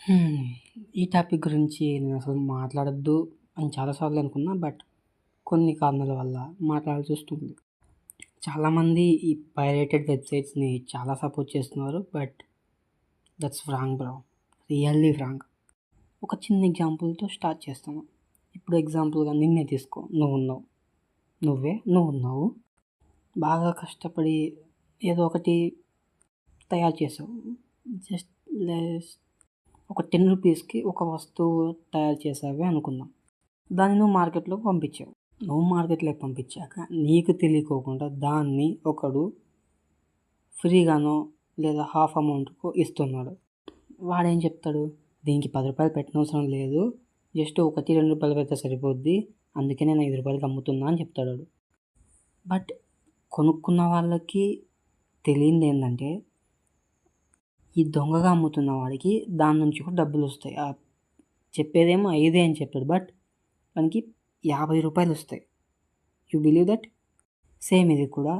హ్మ్. ఈ టాపిక్ గురించి నేనసలు మాట్లాడొద్దు అని చాలా సార్లు అనుకున్నా. బట్ కొన్ని కారణాల వల్ల మాట్లాడాల్సొస్తుంది. చాలామంది ఈ పైరేటెడ్ వెబ్‌సైట్స్‌ని చాలా సపోర్ట్ చేస్తున్నారు. But that's wrong bro. Really wrong. ఒక చిన్న ఎగ్జాంపుల్‌తో స్టార్ట్ చేస్తాను. ఇప్పుడు ఎగ్జాంపుల్‌గా నిన్నే తీసుకో. నువ్వున్నావు. బాగా కష్టపడి ఏదో ఒకటి తయారు చేసావు. జస్ట్ లెస్ ఒక 10 రూపీస్‌కి ఒక వస్తువు తయారు చేసావే అనుకుందాం. దాన్ని నువ్వు మార్కెట్‌లోకి పంపించావు. నువ్వు మార్కెట్‌లోకి పంపించాక నీకు తెలియకోకుండా దాన్ని ఒకడు ఫ్రీగానో లేదా హాఫ్ అమౌంట్‌కో ఇస్తున్నాడు. వాడేం చెప్తాడు? దీనికి రూ. 10 పెట్టనవసరం లేదు. జస్ట్ 1, 2 పెడితే సరిపోద్ది. అందుకే నేను రూ. 5కి అమ్ముతున్నా అని చెప్తాడు ఆడు. బట్ కొనుక్కున్న వాళ్ళకి తెలియనిదేందంటే ఈ దొంగగా అమ్ముతున్న వాడికి దాని నుంచి కూడా డబ్బులొస్తాయి. చెప్పేదేమో 5 అని చెప్తాడు. బట్ వానికి రూ. 50 వస్తాయి. You believe that? సేమ్ ఇది కూడా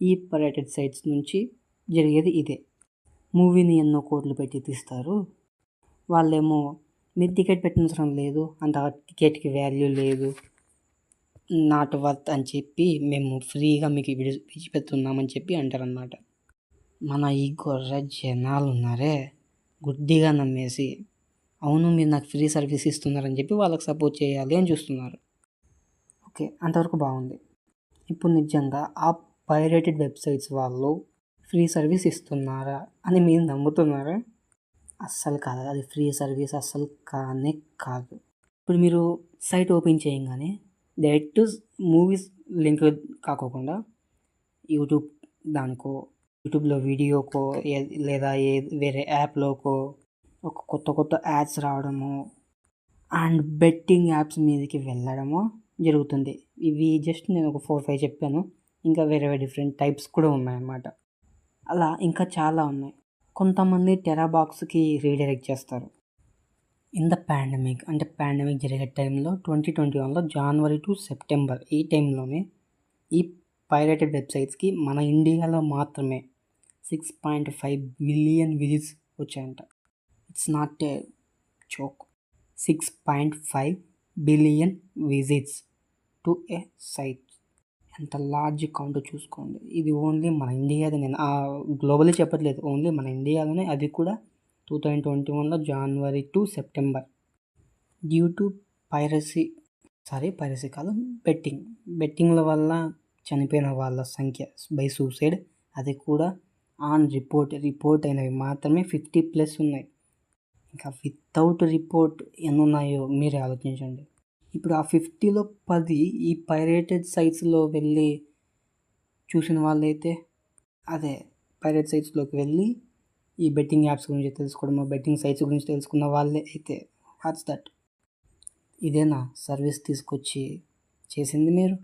ఈ పైరేటెడ్ సైట్స్ నుంచి జరిగేది ఇదే. మూవీని ఎన్నో కోట్లు పెట్టి తీస్తారు. వాళ్ళేమో మీరు టికెట్ పెట్టనవసరం లేదు. అంత టికెట్‌కి వాల్యూ లేదు. నాట్ వర్త్ అని చెప్పి మేము ఫ్రీగా మీకు విడిచిపెడుతున్నామని చెప్పి అంటారనమాట. మన ఈ గొర్రె జనాలున్నారే గుడ్డిగా నమ్మేసి అవును మీరు నాకు ఫ్రీ సర్వీస్ ఇస్తున్నారని చెప్పి వాళ్ళకి సపోర్ట్ చేయాలి అని చూస్తున్నారు. ఓకే. అంతవరకు బాగుంది. ఇప్పుడు నిజంగా ఆ పైరేటెడ్ వెబ్‌సైట్స్ వాళ్ళు ఫ్రీ సర్వీస్ ఇస్తున్నారా అని మీరు నమ్ముతున్నారా? అస్సలు కాదు. అది ఫ్రీ సర్వీస్ అస్సలు కానే కాదు. ఇప్పుడు మీరు సైట్ ఓపెన్ చేయంగానే డైరెక్ట్ మూవీస్ లింక్ కాకోకుండా యూట్యూబ్ దానికో, యూట్యూబ్‌లో వీడియోకో లేదా వేరే యాప్‌లోకో ఒక కొత్త యాడ్స్ రావడము అండ్ బెట్టింగ్ యాప్స్ మీదకి వెళ్ళడము జరుగుతుంది. ఇవి జస్ట్ నేను ఒక 4, 5 చెప్పాను. ఇంకా వేరే డిఫరెంట్ టైప్స్ కూడా ఉన్నాయన్నమాట. అలా ఇంకా చాలా ఉన్నాయి. కొంతమంది టెరాబాక్స్‌కి రీడైరెక్ట్ చేస్తారు. ఇన్ ద పాండమిక్ జరిగే టైంలో 2021లో జనవరి టు సెప్టెంబర్ ఈ టైంలోనే ఈ పైరేటెడ్ వెబ్‌సైట్స్‌కి మన ఇండియాలో మాత్రమే 6.5 బిలియన్ విజిట్స్ వచ్చాయంట. It's not a joke. 6.5 billion visits to a site. ఎంత లార్జ్ కౌంట్ చూసుకోండి. ఇది ఓన్లీ మన ఇండియాదే. నేను గ్లోబల్లీ చెప్పట్లేదు. ఓన్లీ మన ఇండియాలోనే, అది కూడా 2021లో జనవరి to September due to piracy కాదు, బెట్టింగ్ల వల్ల చనిపోయిన వాళ్ళ సంఖ్య బై సూసైడ్, అది కూడా ఆన్ రిపోర్ట్ అయినవి మాత్రమే 50+ ఉన్నాయి. ఇంకా వితౌట్ రిపోర్ట్ ఎన్ని ఉన్నాయో మీరే ఆలోచించండి. ఇప్పుడు ఆ 50లో 10 ఈ పైరేటెడ్ సైట్స్‌లో వెళ్ళి చూసిన వాళ్ళైతే, అదే పైరేట్ సైట్స్‌లోకి వెళ్ళి ఈ బెట్టింగ్ యాప్స్ గురించి తెలుసుకోవడమో, బెట్టింగ్ సైట్స్ గురించి తెలుసుకున్న వాళ్ళే అయితే వాట్స్ దట్? ఇదేనా సర్వీస్ తీసుకొచ్చి చేసింది మీరు?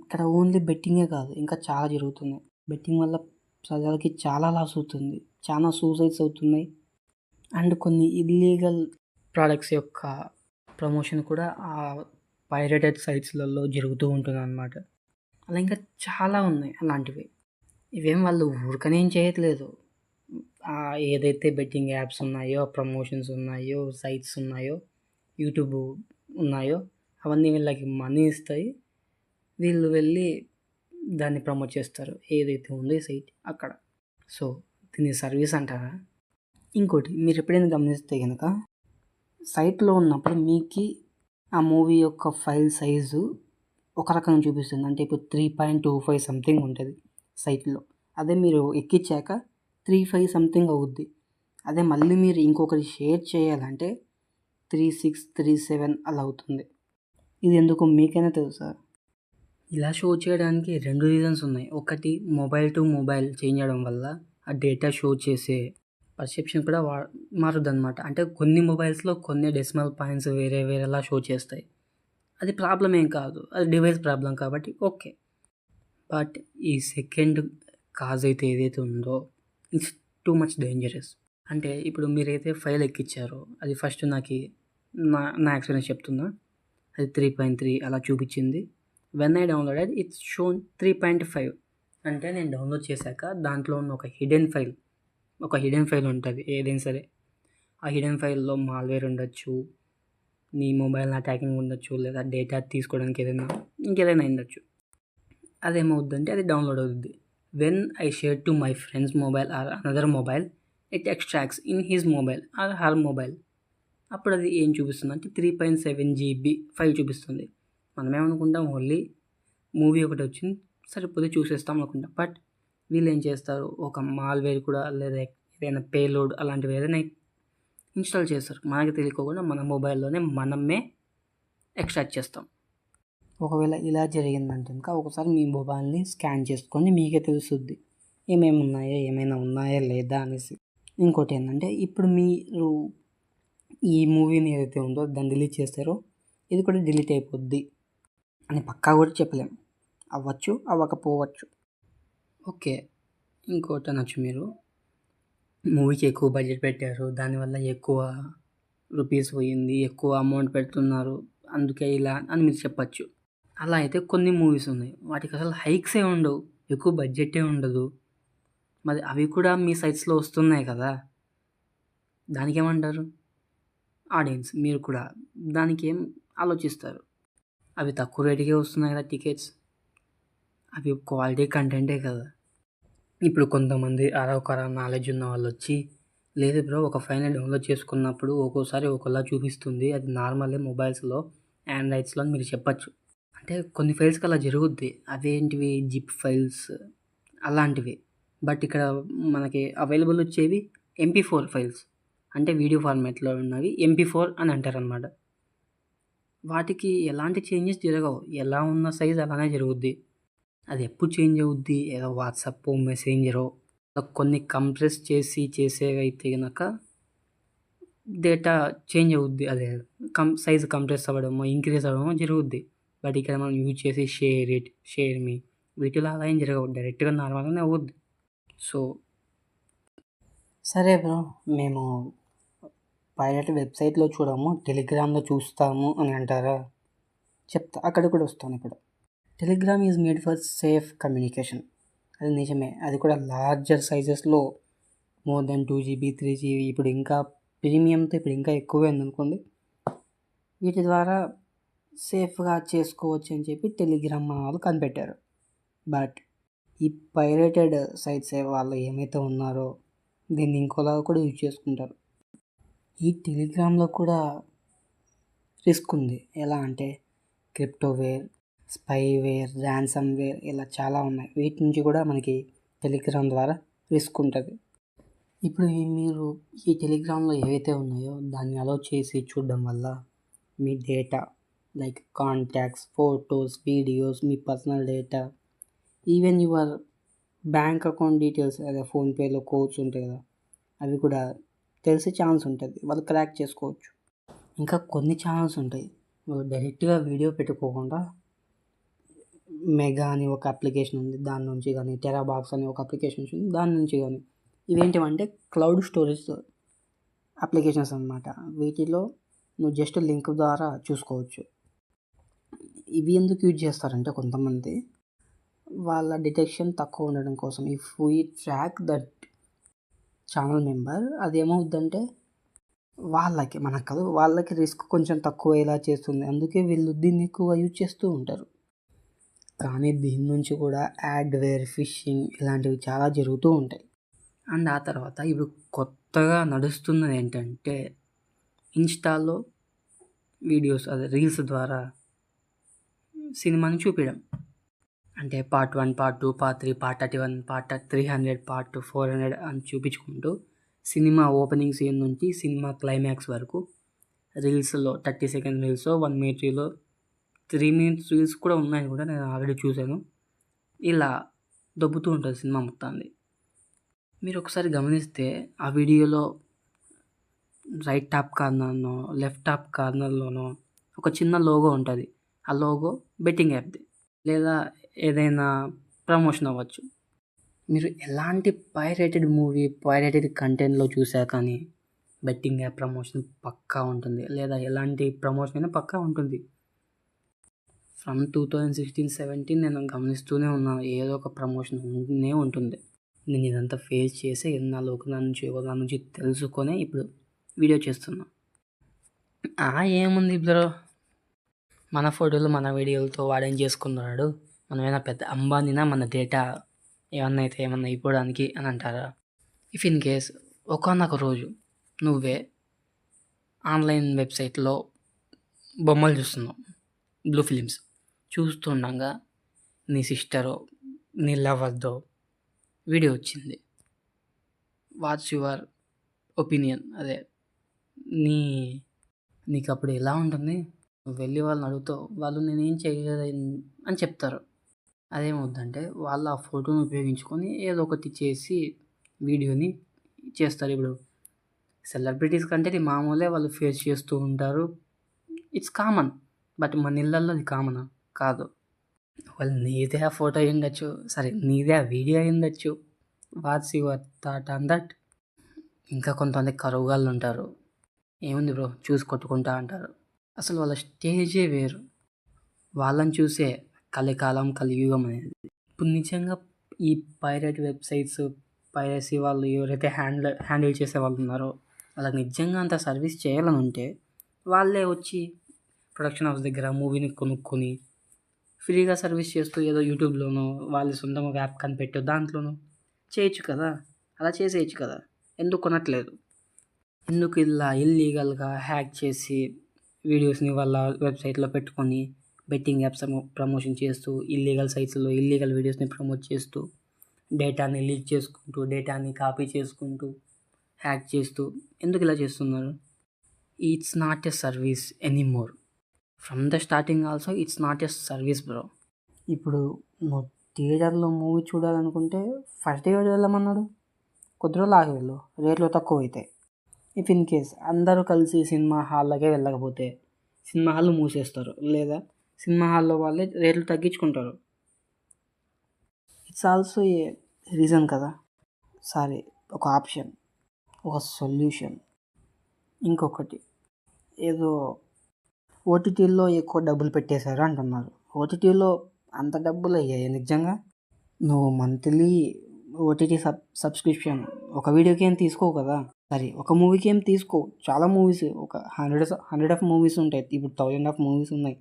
ఇక్కడ ఓన్లీ బెట్టింగే కాదు, ఇంకా చాలా జరుగుతున్నాయి. బెట్టింగ్ వల్ల ప్రజలకి చాలా లాస్ అవుతుంది. చాలా సూసైడ్స్ అవుతున్నాయి. అండ్ కొన్ని ఇల్లీగల్ ప్రొడక్ట్స్ యొక్క ప్రమోషన్ కూడా ఆ పైరేటెడ్ సైట్స్‌లలో జరుగుతూ ఉంటుందన్నమాట. అలా ఇంకా చాలా ఉన్నాయి అలాంటివి. ఇవేం వాళ్ళు ఊరికనే ఏం చేయట్లేదు. ఏదైతే బెట్టింగ్ యాప్స్ ఉన్నాయో, ప్రమోషన్స్ ఉన్నాయో, సైట్స్ ఉన్నాయో, యూట్యూబ్ ఉన్నాయో, అవన్నీ వీళ్ళకి మనీ ఇస్తాయి. వీళ్ళు వెళ్ళి దాన్ని ప్రమోట్ చేస్తారు. ఏదైతే ఉందో ఈ సైట్ అక్కడ. సో దీన్ని సర్వీస్ అంటారా? ఇంకోటి మీరు ఎప్పుడైనా గమనిస్తే గనక సైట్‌లో ఉన్నప్పుడు మీకి ఆ మూవీ యొక్క ఫైల్ సైజు ఒక రకంగా చూపిస్తుంది. అంటే ఇప్పుడు 3.25 సంథింగ్ ఉంటది సైట్‌లో. అదే మీరు ఎక్కించాక 35 సంథింగ్ అవుద్ది. అదే మళ్ళీ మీరు ఇంకొకరికి షేర్ చేయాలంటే 36, 37 అలా అవుతుంది. ఇది ఎందుకో మీకైనా తెలుసా? ఇలా షో చేయడానికి 2 రీజన్స్ ఉన్నాయి. ఒకటి మొబైల్ టు మొబైల్ చేంజ్ అవ్వడం వల్ల ఆ డేటా షో చేసే పర్సెప్షన్ కూడా మారుద్దనమాట. అంటే కొన్ని మొబైల్స్‌లో కొన్ని డెసిమల్ పాయింట్స్ వేరేలా షో చేస్తాయి. అది ప్రాబ్లమ్ ఏం కాదు. అది డివైస్ ప్రాబ్లమ్ కాబట్టి ఓకే. బట్ ఈ సెకండ్ కాజ్ అయితే ఏదైతే ఉందో ఇట్స్ టూ మచ్ డేంజరస్. అంటే ఇప్పుడు మీరైతే ఫైల్ ఎక్కిచ్చారో అది ఫస్ట్ నా ఎక్స్‌పీరియన్స్ చెప్తున్నా. అది 3.3 అలా చూపిచ్చింది. When I downloaded it's shown 3.5. అంటే నేను డౌన్‌లోడ్ చేశాక దాంట్లో ఉన్న ఒక హిడెన్ ఫైల్ ఉంటది ఏదైనా సరే. ఆ హిడెన్ ఫైల్‌లో మాల్‌వేర్ ఉండొచ్చు, నీ మొబైల్ అటాకింగ్ ఉండొచ్చు, లేదా డేటా తీసుకోవడానికి ఇంకేదైనా అయ్యుండొచ్చు. అదేమవుద్దంటే అది డౌన్‌లోడ్ అవుద్ది. When I share to my friends mobile are another mobile, it extracts in his mobile or her mobile. అప్పుడు అది ఏం చూపిస్తుందంటే 3.7 GB ఫైల్ చూపిస్తుంది. మనమేమనుకుంటాం ఓన్లీ మూవీ ఒకటి వచ్చింది సరిపోతే చూసేస్తాం అనుకుంటాం. బట్ వీళ్ళు ఏం చేస్తారు, ఒక మాల్‌వేర్ కూడా లేదా ఏదైనా పేలోడ్ అలాంటివి ఏదైనా ఇన్‌స్టాల్ చేస్తారు. మనకి తెలియకోకుండా మన మొబైల్‌లోనే మనమే ఎక్స్ట్రాక్ట్ చేస్తాం. ఒకవేళ ఇలా జరిగిందంటే ఇంకా ఒకసారి మీ మొబైల్ని స్కాన్ చేసుకొని మీకే తెలుస్తుంది ఏమైనా ఉన్నాయా లేదా అనేసి. ఇంకోటి ఏంటంటే ఇప్పుడు మీరు ఈ మూవీని ఏదైతే ఉందో దాన్ని డిలీట్ చేస్తారో ఇది కూడా డిలీట్ అయిపోద్ది అని పక్కా కూడా చెప్పలేం. అవ్వచ్చు, అవ్వకపోవచ్చు. ఓకే, ఇంకోటి అనొచ్చు మీరు, మూవీకి ఎక్కువ బడ్జెట్ పెట్టారు, దానివల్ల ఎక్కువ రూపీస్ పోయింది, ఎక్కువ అమౌంట్ పెడుతున్నారు, అందుకే ఇలా అని మీరు చెప్పచ్చు. అలా అయితే కొన్ని మూవీస్ ఉన్నాయి వాటికి అసలు హైక్సే ఉండవు, ఎక్కువ బడ్జెటే ఉండదు, మరి అవి కూడా మీ సైట్స్లో వస్తున్నాయి కదా, దానికేమంటారు? ఆడియన్స్ మీరు కూడా దానికి ఏం ఆలోచిస్తారు? అవి తక్కువ రేటుకే వస్తున్నాయి కదా టికెట్స్, అవి క్వాలిటీ కంటెంటే కదా. ఇప్పుడు కొంతమంది అరకొర నాలెడ్జ్ ఉన్న వాళ్ళు వచ్చి, లేదు బ్రో ఒక ఫైల్ని డౌన్లోడ్ చేసుకున్నప్పుడు ఒక్కోసారి ఒకలా చూపిస్తుంది, అది నార్మలే మొబైల్స్లో ఆండ్రాయిడ్స్లో అని మీరు చెప్పచ్చు. అంటే కొన్ని ఫైల్స్కి అలా జరుగుద్ది, అవేంటివి జిప్ ఫైల్స్ అలాంటివి. బట్ ఇక్కడ మనకి అవైలబుల్ వచ్చేవి MP4 ఫైల్స్, అంటే వీడియో ఫార్మాట్లో ఉన్నవి MP4 అని అంటారనమాట. వాటికి ఎలాంటి చేంజెస్ జరగవు, ఎలా ఉన్న సైజ్ అలానే జరుగుద్ది. అది ఎప్పుడు చేంజ్ అవుద్ది, ఏదో వాట్సాప్ మెసెంజరో కొన్ని కంప్రెస్ చేసేవైతే కనుక డేటా చేంజ్ అవుద్ది, అదే సైజ్ కంప్రెస్ అవ్వడమో ఇంక్రీజ్ అవ్వడమో జరుగుద్ది. బట్ ఇక్కడ మనం యూజ్ చేసి షేర్ మీ వీటిలో అలా ఏం జరగవు, డైరెక్ట్గా నార్మల్గానే అవుద్ది. సో సరే బ్రో, మేము పైరట్ వెబ్సైట్లో చూడము, టెలిగ్రామ్లో చూస్తాము అని అంటారా? చెప్తా, అక్కడ కూడా వస్తాను. ఇప్పుడు Telegram is made for safe communication, అది నిజమే. అది కూడా larger సైజెస్లో more than 2 GB 3 GB, ఇప్పుడు ఇంకా ప్రీమియంతో ఇప్పుడు ఇంకా ఎక్కువే ఉందనుకోండి. వీటి ద్వారా సేఫ్గా చేసుకోవచ్చు అని చెప్పి టెలిగ్రామ్ వాళ్ళు కనిపెట్టారు. బట్ ఈ పైరేటెడ్ సైట్స్ వాళ్ళు ఏమైతే ఉన్నారో దీన్ని ఇంకోలా కూడా యూజ్ చేసుకుంటారు. ఈ టెలిగ్రామ్లో కూడా రిస్క్ ఉంది. ఎలా అంటే క్రిప్టోవేర్, స్పైవేర్, ర్యాన్సమ్వేర్ ఇలా చాలా ఉన్నాయి. వీటి నుంచి కూడా మనకి టెలిగ్రామ్ ద్వారా రిస్క్ ఉంటుంది. ఇప్పుడు మీరు ఈ టెలిగ్రామ్లో ఏవైతే ఉన్నాయో దాన్ని అలౌ చేసి చూడడం వల్ల మీ data like contacts, photos, videos, మీ personal data, even your bank account details, అదే ఫోన్పేలో కోడ్స్ ఉంటాయి కదా, అవి కూడా తెలిసే ఛాన్స్ ఉంటుంది, వాళ్ళు క్రాక్ చేసుకోవచ్చు. ఇంకా కొన్ని ఛానల్స్ ఉంటాయి, వాళ్ళు డైరెక్ట్గా వీడియో పెట్టుకోకుండా మెగా అని ఒక అప్లికేషన్ ఉంది, దాని నుంచి కానీ టెరాబాక్స్ అని ఒక అప్లికేషన్ ఉంది, దాని నుంచి కానీ ఇవేంటివంటే క్లౌడ్ స్టోరేజ్ అప్లికేషన్స్ అన్నమాట. వీటిలో నువ్వు జస్ట్ లింక్ ద్వారా చూసుకోవచ్చు. ఇవి ఎందుకు యూజ్ చేస్తారంటే కొంతమంది వాళ్ళ డిటెక్షన్ తక్కువ ఉండడం కోసం, if we track that channel member, అది ఏమవుద్దంటే వాళ్ళకి, మనకు కాదు, వాళ్ళకి రిస్క్ కొంచెం తక్కువ ఇలా చేస్తుంది. అందుకే వీళ్ళు దీన్ని ఎక్కువగా యూజ్ చేస్తూ ఉంటారు. కానీ దీని నుంచి కూడా యాడ్వేర్, ఫిషింగ్ ఇలాంటివి చాలా జరుగుతూ ఉంటాయి. అండ్ ఆ తర్వాత ఇప్పుడు కొత్తగా నడుస్తున్నది ఏంటంటే ఇన్స్టాలో వీడియోస్, అదే రీల్స్ ద్వారా సినిమాని చూపించడం. అంటే part 1, part 2, part 3, part 31, part 300, part 400 అని చూపించుకుంటూ సినిమా ఓపెనింగ్ సీన్ నుంచి సినిమా క్లైమాక్స్ వరకు రీల్స్లో 30 second reels, 1 minute reel, 3 minutes reels కూడా ఉన్నాయి కూడా, నేను ఆల్రెడీ చూశాను. ఇలా దొబ్బుతూ ఉంటుంది సినిమా మొత్తాన్ని. మీరు ఒకసారి గమనిస్తే ఆ వీడియోలో రైట్ టాప్ కార్నర్నో లెఫ్ట్ టాప్ కార్నర్లోనో ఒక చిన్న లోగో ఉంటుంది. ఆ లోగో బెట్టింగ్ యాప్ది లేదా ఏదైనా ప్రమోషన్ అవ్వచ్చు. మీరు ఎలాంటి పైరేటెడ్ మూవీ, పైరేటెడ్ కంటెంట్లో చూసా కానీ బెట్టింగ్ యాప్ ప్రమోషన్ పక్కా ఉంటుంది, లేదా ఎలాంటి ప్రమోషన్ అయినా పక్కా ఉంటుంది. ఫ్రమ్ 2016-17 నేను గమనిస్తూనే ఉన్నాను, ఏదో ఒక ప్రమోషన్ ఉంటూనే ఉంటుంది. నేను ఇదంతా ఫేస్ చేసి ఎన్నాళ్ళు ఒకదాని నుంచి తెలుసుకొని ఇప్పుడు వీడియో చేస్తున్నా. ఏముంది బ్రో, మన ఫోటోలు మన వీడియోలతో వాడేం చేసుకున్నాడు, మనమేనా పెద్ద అంబానీనా మన డేటా ఏమన్నా అయిపోవడానికి అని అంటారా? ఇఫ్ ఇన్ కేస్ ఒకానొక రోజు నువ్వే ఆన్లైన్ వెబ్సైట్లో బొమ్మలు చూస్తున్నావు, బ్లూ ఫిలిమ్స్ చూస్తుండగా నీ సిస్టరో నీ లవర్దో వీడియో వచ్చింది. What's your opinion? అదే నీకు అప్పుడు ఎలా ఉంటుంది? నువ్వు వెళ్ళి వాళ్ళని అడుగుతావు, వాళ్ళు నేనేం చేయలేదు అని చెప్తారు. అదేమవుద్దంటే వాళ్ళు ఆ ఫోటోని ఉపయోగించుకొని ఏదో ఒకటి చేసి వీడియోని చేస్తారు. ఇప్పుడు సెలబ్రిటీస్ కంటే ఇది మామూలే, వాళ్ళు ఫేస్ చేస్తూ ఉంటారు, ఇట్స్ కామన్. బట్ మన ఇళ్ళల్లో అది కామనా? కాదు. వాళ్ళు నీదే ఆ ఫోటో అయి ఉండొచ్చు, సరే నీదే ఆ వీడియో అయి ఉండొచ్చు. What's your thought on that? ఇంకా కొంతమంది కరువుగాళ్ళు ఉంటారు, ఏముంది బ్రో చూసి కొట్టుకుంటా అంటారు. అసలు వాళ్ళ స్టేజే వేరు. వాళ్ళని చూసే కలికాలం కలియుగం అనేది. ఇప్పుడు నిజంగా ఈ పైరేట్ వెబ్సైట్స్, పైరసీ వాళ్ళు ఎవరైతే హ్యాండిల్ చేసే వాళ్ళు ఉన్నారో వాళ్ళకి నిజంగా అంత సర్వీస్ చేయాలని ఉంటే వాళ్ళే వచ్చి ప్రొడక్షన్ హౌస్ దగ్గర మూవీని కొనుక్కొని ఫ్రీగా సర్వీస్ చేస్తూ ఏదో యూట్యూబ్లోనో వాళ్ళు సొంతంగా యాప్ కనిపెట్టో దాంట్లోనో చేయొచ్చు కదా. అలా చేసేయచ్చు కదా, ఎందుకు కొనట్లేదు? ఎందుకు ఇలా ఇల్లీగల్గా హ్యాక్ చేసి వీడియోస్ని వాళ్ళ వెబ్సైట్లో పెట్టుకొని బెట్టింగ్ యాప్స్ ప్రమోషన్ చేస్తూ ఇల్లీగల్ సైట్స్లో ఇల్లీగల్ వీడియోస్ని ప్రమోట్ చేస్తూ డేటాని లీక్ చేసుకుంటూ డేటాని కాపీ చేసుకుంటూ హ్యాక్ చేస్తూ ఎందుకు ఇలా చేస్తున్నారు? It's not a service anymore. From the starting also it's not a service bro. ఇప్పుడు నువ్వు థియేటర్లో మూవీ చూడాలనుకుంటే ఫస్ట్ డే వెళ్ళమన్నాడు, కొద్ది రోజులు ఆగి వెళ్ళు, రేట్లు తక్కువ అవుతాయి. ఇఫ్ ఇన్ కేస్ అందరూ కలిసి సినిమా హాల్లోకే వెళ్ళకపోతే సినిమా హాల్ మూసేస్తారు, లేదా సినిమా హాల్లో వాళ్ళే రేట్లు తగ్గించుకుంటారు. ఇట్స్ ఆల్సో ఏ రీజన్ కదా. సరే, ఒక ఆప్షన్, ఒక సొల్యూషన్. ఇంకొకటి ఏదో ఓటీటీలో ఎక్కువ డబ్బులు పెట్టేశారు అంటున్నారు. ఓటీటీలో అంత డబ్బులు అయ్యాయి నిజంగా? నువ్వు మంత్లీ ఓటీటీ సబ్స్క్రిప్షన్ ఒక వీడియోకి ఏం తీసుకోవు కదా. సరే, ఒక మూవీకి ఏం తీసుకో, చాలా మూవీస్, ఒక హండ్రెడ్ ఆఫ్ మూవీస్ ఉంటాయి. ఇప్పుడు 1000 ఆఫ్ మూవీస్ ఉన్నాయి.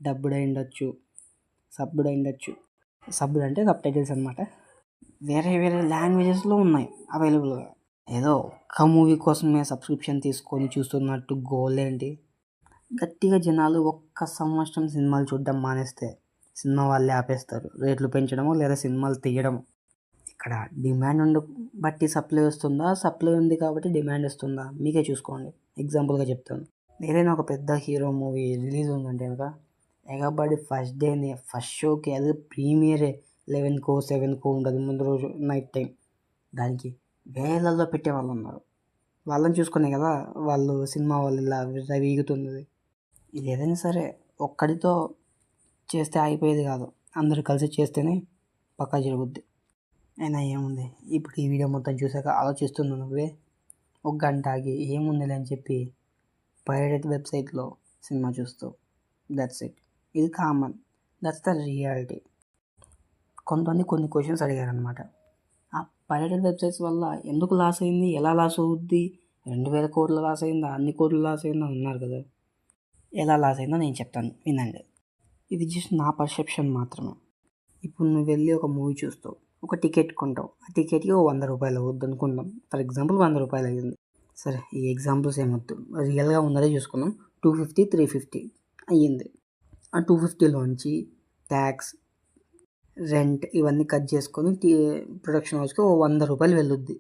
డబ్బుడ్ అయి ఉండొచ్చు, సబ్బుడ్ అయి ఉండొచ్చు. సబ్బుడ్ అంటే సబ్ టైటిల్స్ అనమాట. వేరే వేరే లాంగ్వేజెస్లో ఉన్నాయి అవైలబుల్గా. ఏదో ఒక్క మూవీ కోసమే సబ్స్క్రిప్షన్ తీసుకొని చూస్తున్నట్టు గోల్ ఏంటి? గట్టిగా జనాలు ఒక్క సంవత్సరం సినిమాలు చూడడం మానేస్తే సినిమా వాళ్ళే ఆపేస్తారు, రేట్లు పెంచడము లేదా సినిమాలు తీయడము. ఇక్కడ డిమాండ్ బట్టి సప్లై వస్తుందా, సప్లై ఉంది కాబట్టి డిమాండ్ వస్తుందా? మీకే చూసుకోండి. ఎగ్జాంపుల్గా చెప్తాను. ఏదైనా ఒక పెద్ద హీరో మూవీ రిలీజ్ ఉందంటే కనుక ఎగబడి ఫస్ట్ డేనే ఫస్ట్ షోకి, అది ప్రీమియరే 11కో 7కో ఉండదు, ముందు రోజు నైట్ టైం, దానికి వేలల్లో పెట్టేవాళ్ళు ఉన్నారు. వాళ్ళని చూసుకునే కదా వాళ్ళు సినిమా వాళ్ళు ఇలా వీగుతున్నది. ఇది ఏదైనా సరే ఒక్కడితో చేస్తే అయిపోయేది కాదు, అందరూ కలిసి చేస్తేనే పక్కా జరుగుద్ది. అయినా ఏముంది, ఇప్పుడు ఈ వీడియో మొత్తం చూసాక ఆలోచిస్తున్నాను, నువ్వే ఒక గంట ఆగి ఏముందిలే అని చెప్పి పైరేటెడ్ వెబ్సైట్లో సినిమా చూస్తావు. That's it. ఇది కామన్, దట్స్ ద రియాలిటీ. కొంతమంది కొన్ని క్వశ్చన్స్ అడిగారనమాట. ఆ పైరేటెడ్ వెబ్సైట్స్ వల్ల ఎందుకు లాస్ అయింది, ఎలా లాస్ అవుద్ది, 2000 కోట్లు లాస్ అయిందా, అన్ని కోట్లు లాస్ అయిందా అన్నారు కదా. ఎలా లాస్ అయిందో నేను చెప్తాను, వినండి. ఇది జస్ట్ నా పర్సెప్షన్ మాత్రమే. ఇప్పుడు నువ్వు వెళ్ళి ఒక మూవీ చూస్తావు, ఒక టికెట్ కొంటావు, ఆ టికెట్కి 100 రూపాయలు అవుద్ది అనుకుందాం. ఫర్ ఎగ్జాంపుల్ 100 రూపాయలు అయ్యింది. సరే, ఈ ఎగ్జాంపుల్స్ ఏమొద్దు, రియల్గా ఉన్నదే చూసుకుందాం. 250, 350 అయ్యింది. ఆ 250లోంచి ట్యాక్స్, రెంట్ ఇవన్నీ కట్ చేసుకొని ప్రొడక్షన్ హౌస్కి 100 రూపాయలు వెళ్ళుద్ది.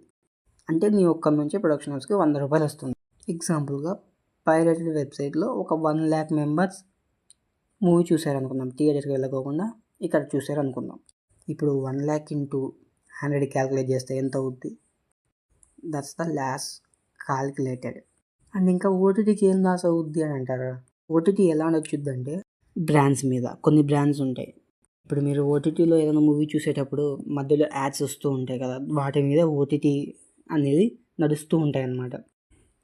అంటే నీ ఒక్కరి నుంచి ప్రొడక్షన్ హౌస్కి 100 రూపాయలు వస్తుంది. ఎగ్జాంపుల్గా పైరేటెడ్ వెబ్సైట్లో ఒక 1,00,000 మెంబర్స్ మూవీ చూసారనుకుందాం, థియేటర్కి వెళ్ళకోకుండా ఇక్కడ చూసారనుకుందాం. ఇప్పుడు 1,00,000 ఇంటూ 100 క్యాలిక్యులేట్ చేస్తే ఎంత అవుద్ది? That's the loss calculated. And ఇంకా ఓటీటీకి ఏం లాస్ అవుద్ది అని అంటారా? ఓటీటీ ఎలా నచ్చుద్దంటే బ్రాండ్స్ మీద, కొన్ని బ్రాండ్స్ ఉంటాయి. ఇప్పుడు మీరు ఓటీటీలో ఏదైనా మూవీ చూసేటప్పుడు మధ్యలో యాడ్స్ వస్తూ ఉంటాయి కదా, వాటి మీద ఓటీటీ అనేది నడుస్తూ ఉంటాయి అన్నమాట.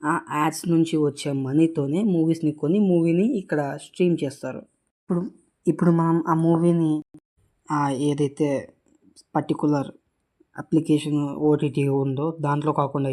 ఆ యాడ్స్ నుంచి వచ్చే మనీతోనే మూవీస్ని కొని మూవీని ఇక్కడ స్ట్రీమ్ చేస్తారు. ఇప్పుడు మనం ఆ మూవీని ఏదైతే పర్టికులర్ అప్లికేషన్ ఓటీటీ ఉందో దాంట్లో కాకుండా